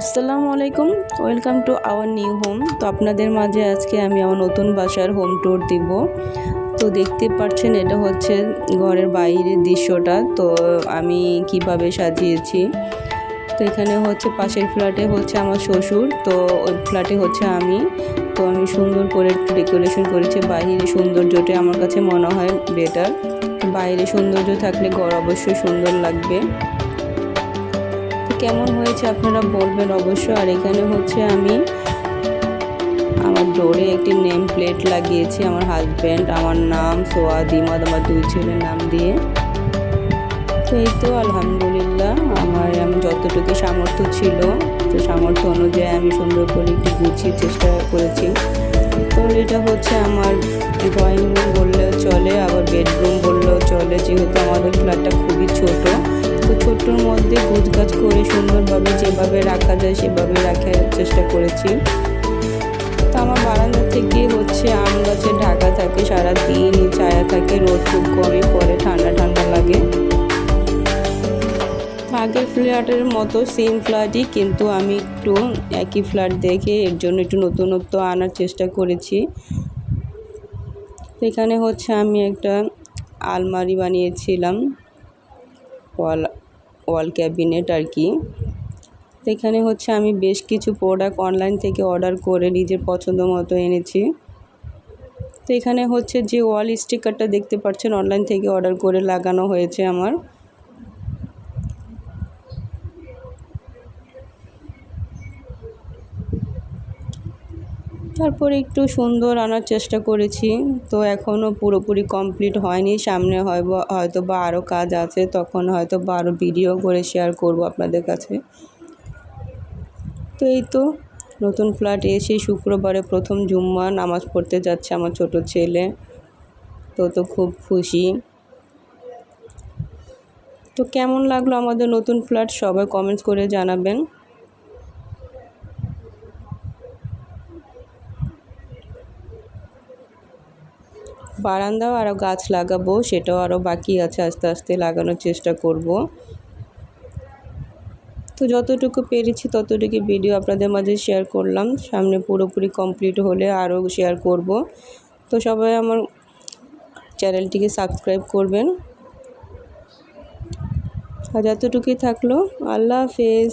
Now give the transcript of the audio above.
আসসালামু আলাইকুম, welcome to our new home. তো আপনাদের মাঝে আজকে আমি আমার নতুন বাসার হোম ট্যুর দিব। তো দেখতে পাচ্ছেন এটা হচ্ছে ঘরের বাইরের দৃশ্যটা। তো আমি কিভাবে সাজিয়েছি, তো এখানে হচ্ছে পাশের ফ্ল্যাটে হচ্ছে আমার শ্বশুর, তো ওই ফ্ল্যাটে হচ্ছে আমি। তো আমি সুন্দর করে একটু ডেকোরেশন করেছি। বাইরে সৌন্দর্যটা আমার কাছে মনে হয় বেটার। বাইরে সৌন্দর্য থাকলে ঘর অবশ্যই সুন্দর লাগবে। কেমন হয়েছে আপনারা বলবেন অবশ্যই। আর এখানে হচ্ছে আমি আমার ডোরে একটি নেম প্লেট লাগিয়েছি, আমার হাজব্যান্ড, আমার নাম সোয়াদ ইমাদ, আমার দুই ছেলের নাম দিয়ে। তো এই তো আলহামদুলিল্লাহ আমি যতটুকু সামর্থ্য ছিল, তো সামর্থ্য অনুযায়ী আমি সুন্দর করে একটু গুছিয়ে চেষ্টা করেছি। তো এটা হচ্ছে আমার ড্রয়িং রুম বললেও চলে, আবার বেডরুম বললেও চলে, যেহেতু আমাদের ফ্ল্যাটটা খুবই ছোট। তো ছোট্টর মধ্যে গোছগাছ করে সুন্দরভাবে যেভাবে রাখা যায় সেভাবে রাখার চেষ্টা করেছি। তো আমার বারান্দা থেকে হচ্ছে আম গাছে ঢাকা থাকে, সারাদিনই ছায়া থাকে, রোদ খুব কমই পড়ে, ঠান্ডা ঠান্ডা লাগে। আগের ফ্ল্যাটের মতো সেম ফ্ল্যাটই, কিন্তু আমি একটু একই ফ্ল্যাট দেখে এর জন্য একটু নতুনত্ব আনার চেষ্টা করেছি। এখানে হচ্ছে আমি একটা আলমারি বানিয়েছিলাম, ওয়াল ক্যাবিনেট আর কি। তো এখানে হচ্ছে আমি বেশ কিছু প্রোডাক্ট অনলাইন থেকে অর্ডার করে নিজের পছন্দ মতো এনেছি। তো এখানে হচ্ছে যে ওয়াল স্টিকারটা দেখতে পাচ্ছেন, অনলাইন থেকে অর্ডার করে লাগানো হয়েছে আমার। তারপরে একটু সুন্দর আনার চেষ্টা করেছি। তো এখনও পুরোপুরি কমপ্লিট হয়নি, সামনে হয়তো বা আরও কাজ আছে, তখন হয়তো বা আরও ভিডিও করে শেয়ার করব আপনাদের কাছে। তো এই তো নতুন ফ্ল্যাটে এসে শুক্রবারে প্রথম জুম্মা নামাজ পড়তে যাচ্ছে আমার ছোট ছেলে। তো খুব খুশি। তো কেমন লাগলো আমাদের নতুন ফ্ল্যাট সবাই কমেন্টস করে জানাবেন। বারান্দাও আরও গাছ লাগাবো, সেটাও আরও বাকি আছে, আস্তে আস্তে লাগানোর চেষ্টা করব। তো যতটুকু পেরেছি ততটুকু ভিডিও আপনাদের মাঝে শেয়ার করলাম। সামনে পুরোপুরি কমপ্লিট হলে আরও শেয়ার করব। তো সবাই আমার চ্যানেলটিকে সাবস্ক্রাইব করবেন। আজ এতটুকুই থাকলো, আল্লাহ হাফেজ।